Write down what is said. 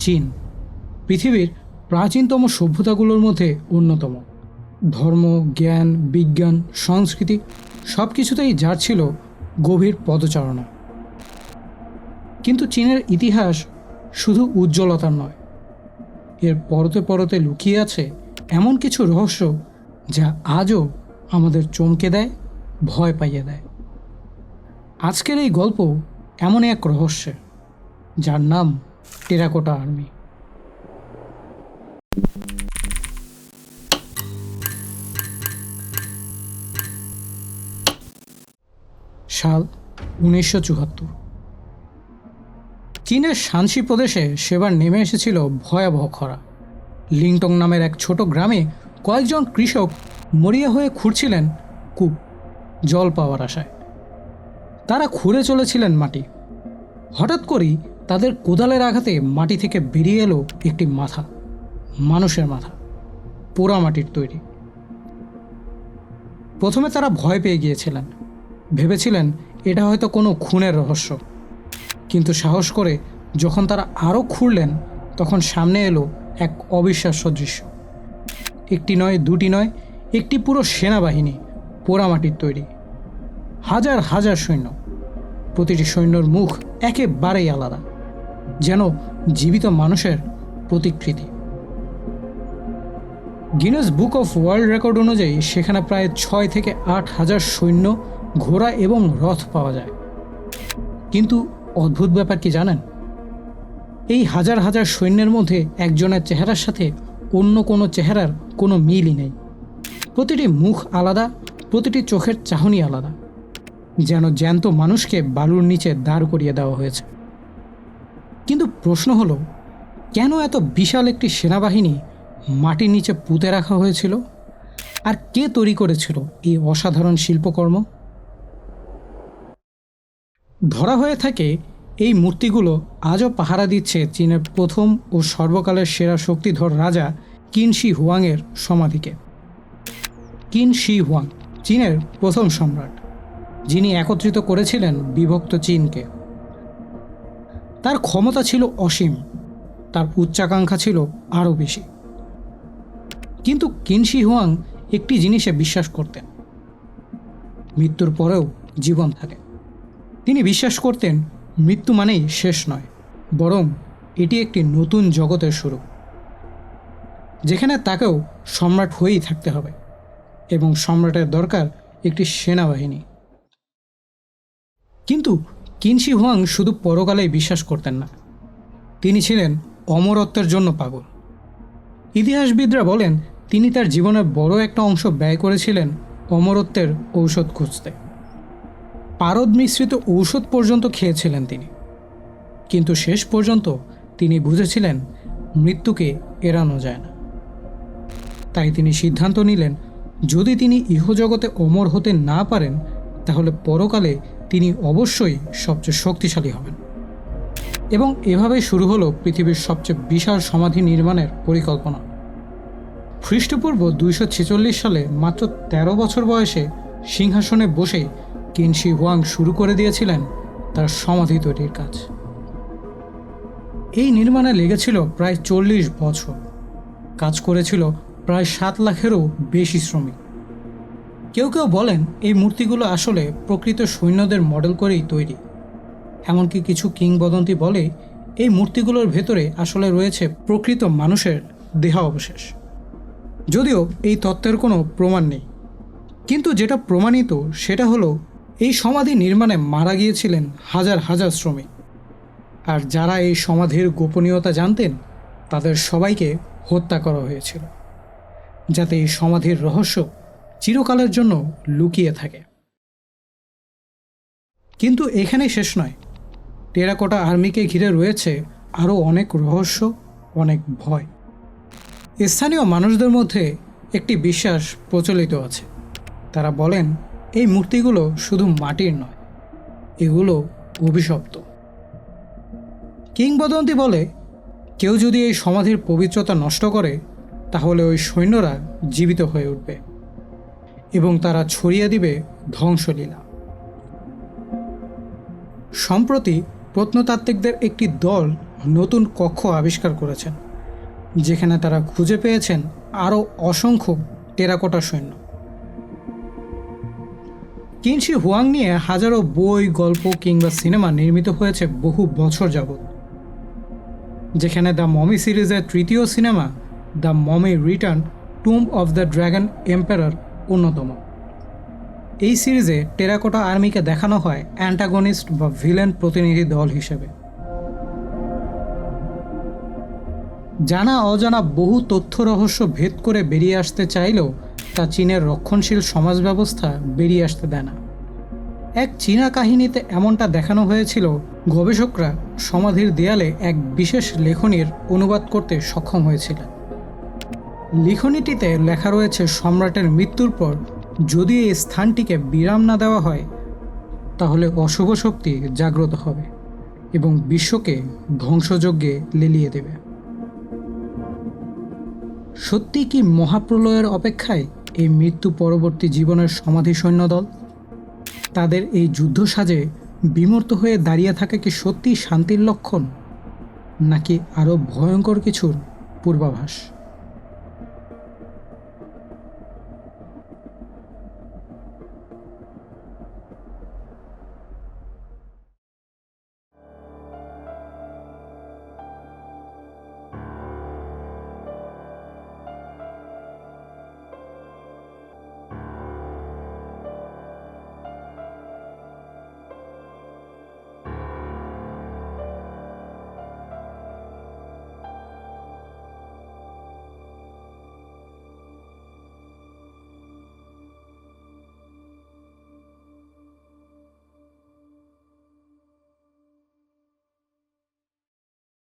চীন পৃথিবীর প্রাচীনতম সভ্যতাগুলোর মধ্যে অন্যতম। ধর্ম, জ্ঞান, বিজ্ঞান, সংস্কৃতি সব কিছুতেই যার ছিল গভীর পদচারণা। কিন্তু চীনের ইতিহাস শুধু উজ্জ্বলতার নয়, এর পরতে পরতে লুকিয়ে আছে এমন কিছু রহস্য যা আজও আমাদের চমকে দেয়, ভয় পাইয়ে দেয়। আজকের এই গল্প এমনই এক রহস্যের, যার নাম টেরাকোটা আর্মি। সাল 1974। চীনের শানসি প্রদেশে সেবার নেমে এসেছিল ভয়াবহ খরা। লিংটং নামের এক ছোট গ্রামে কয়েকজন কৃষক মরিয়া হয়ে খুঁড়ছিলেন কূপ, জল পাওয়ার আশায়। তারা খুঁড়ে চলেছিলেন মাটি। হঠাৎ করেই তাদের কোদালের আঘাতে মাটি থেকে বেরিয়ে এলো একটি মাথা, মানুষের মাথা, পোড়া মাটির তৈরি। প্রথমে তারা ভয় পেয়ে গিয়েছিলেন, ভেবেছিলেন এটা হয়তো কোনো খুনের রহস্য। কিন্তু সাহস করে যখন তারা আরও খুঁড়লেন, তখন সামনে এলো এক অবিশ্বাস্য দৃশ্য। একটি নয়, দুটি নয়, একটি পুরো সেনাবাহিনী, পোড়ামাটির তৈরি। হাজার হাজার সৈন্য। প্রতিটি সৈন্যর মুখ একেবারেই আলাদা, যেন জীবিত মানুষের প্রতিকৃতি। Guinness book of world record অনুযায়ী সেখানে প্রায় 6 থেকে 8 হাজার সৈন্য, ঘোড়া এবং রথ পাওয়া যায়। কিন্তু অদ্ভুত ব্যাপার কি জানেন? এই হাজার হাজার সৈন্যের মধ্যে একজনের চেহারার সাথে অন্য কোনো চেহারার কোনো মিলই নেই। প্রতিটি মুখ আলাদা, প্রতিটি চোখের চাহনি আলাদা, যেন জ্যান্ত মানুষকে বালুর নিচে দাঁড় করিয়ে দেওয়া হয়েছে। কিন্তু প্রশ্ন হলো, কেন এত বিশাল একটি সেনাবাহিনী মাটির নিচে পুঁতে রাখা হয়েছিল? আর কে তৈরি করেছিল এই অসাধারণ শিল্পকর্ম? ধরা হয়ে থাকে এই মূর্তিগুলো আজও পাহারা দিচ্ছে চীনের প্রথম ও সর্বকালের সেরা শক্তিধর রাজা কিন শি হুয়াংয়ের সমাধিকে। কিন শি হুয়াং চীনের প্রথম সম্রাট, যিনি একত্রিত করেছিলেন বিভক্ত চীনকে। তার ক্ষমতা ছিল অসীম, তার উচ্চাকাঙ্ক্ষা ছিল আরও বেশি। কিন্তু কিন শি হুয়াং একটি জিনিসে বিশ্বাস করতেন, মৃত্যুর পরেও জীবন থাকে। তিনি বিশ্বাস করতেন মৃত্যু মানেই শেষ নয়, বরং এটি একটি নতুন জগতের শুরু, যেখানে তাকেও সম্রাট হয়েই থাকতে হবে এবং সম্রাটের দরকার একটি সেনাবাহিনী। কিন্তু কিন শি হুয়াং শুধু পরকালেই বিশ্বাস করতেন না, তিনি ছিলেন অমরত্বের জন্য পাগল। ইতিহাসবিদরা বলেন তিনি তার জীবনের বড় একটা অংশ ব্যয় করেছিলেন অমরত্বের ঔষধ খুঁজতে। পারদ মিশ্রিত ঔষধ পর্যন্ত খেয়েছিলেন তিনি। কিন্তু শেষ পর্যন্ত তিনি বুঝেছিলেন মৃত্যুকে এড়ানো যায় না। তাই তিনি সিদ্ধান্ত নিলেন, যদি তিনি ইহজগতে অমর হতে না পারেন, তাহলে পরকালে তিনি অবশ্যই সবচেয়ে শক্তিশালী হবেন। এবং এভাবেই শুরু হলো পৃথিবীর সবচেয়ে বিশাল সমাধি নির্মাণের পরিকল্পনা। খ্রিস্টপূর্ব 246 সালে মাত্র 13 বছর বয়সে সিংহাসনে বসেই কিন শি হুয়াং শুরু করে দিয়েছিলেন তার সমাধি তৈরির কাজ। এই নির্মাণে লেগেছিল প্রায় 40 বছর। কাজ করেছিল প্রায় 7 লাখেরও বেশি শ্রমিক। কেউ কেউ বলেন এই মূর্তিগুলো আসলে প্রকৃত সৈন্যদের মডেল করেই তৈরি। এমনকি কিছু কিংবদন্তি বলে এই মূর্তিগুলোর ভেতরে আসলে রয়েছে প্রকৃত মানুষের দেহাবশেষ। যদিও এই তত্ত্বের কোনো প্রমাণ নেই, কিন্তু যেটা প্রমাণিত সেটা হলো এই সমাধি নির্মাণে মারা গিয়েছিলেন হাজার হাজার শ্রমিক। আর যারা এই সমাধির গোপনীয়তা জানতেন, তাদের সবাইকে হত্যা করা হয়েছিল, যাতে এই সমাধির রহস্য চিরকালের জন্য লুকিয়ে থাকে। কিন্তু এখানেই শেষ নয়। টেরাকোটা আর্মিকে ঘিরে রয়েছে আরও অনেক রহস্য, অনেক ভয়। স্থানীয় মানুষদের মধ্যে একটি বিশ্বাস প্রচলিত আছে। তারা বলেন এই মূর্তিগুলো শুধু মাটির নয়, এগুলো অভিশপ্ত। কিংবদন্তি বলে কেউ যদি এই সমাধির পবিত্রতা নষ্ট করে, তাহলে ওই সৈন্যরা জীবিত হয়ে উঠবে এবং তারা ছড়িয়ে দিবে ধ্বংসলীলা। সম্প্রতি প্রত্নতাত্ত্বিকদের একটি দল নতুন কক্ষ আবিষ্কার করেছেন, যেখানে তারা খুঁজে পেয়েছেন আরও অসংখ্য টেরাকোটা সৈন্য। কিনশি হুয়াং নিয়ে হাজারো বই, গল্প কিংবা সিনেমা নির্মিত হয়েছে বহু বছর যাবৎ, যেখানে দ্য মমি সিরিজের তৃতীয় cinema the mummy return tomb of the dragon emperor অন্যতম। এই সিরিজে টেরাকোটা আর্মিকে দেখানো হয় অ্যান্টাগনিস্ট বা ভিলেন প্রতিনিধি দল হিসেবে। জানা অজানা বহু তথ্য রহস্য ভেদ করে বেরিয়ে আসতে চাইলেও তা চীনের রক্ষণশীল সমাজ ব্যবস্থা বেরিয়ে আসতে দেয় না। এক চীনা কাহিনীতে এমনটা দেখানো হয়েছিল, গবেষকরা সমাধির দেয়ালে এক বিশেষ লেখনীর অনুবাদ করতে সক্ষম হয়েছিলেন। লিখনীটিতে লেখা রয়েছে, সম্রাটের মৃত্যুর পর যদি এই স্থানটিকে বিরাম না দেওয়া হয় তাহলে অশুভ শক্তি জাগ্রত হবে এবং বিশ্বকে ধ্বংসযজ্ঞে লেলিয়ে দেবে। সত্যি কি মহাপ্রলয়ের অপেক্ষায় এই মৃত্যু পরবর্তী জীবনের সমাধি সৈন্যদল? তাদের এই যুদ্ধ সাজে বিমূর্ত হয়ে দাঁড়িয়ে থাকে কি সত্যি শান্তির লক্ষণ, নাকি আরও ভয়ঙ্কর কিছুর পূর্বাভাস?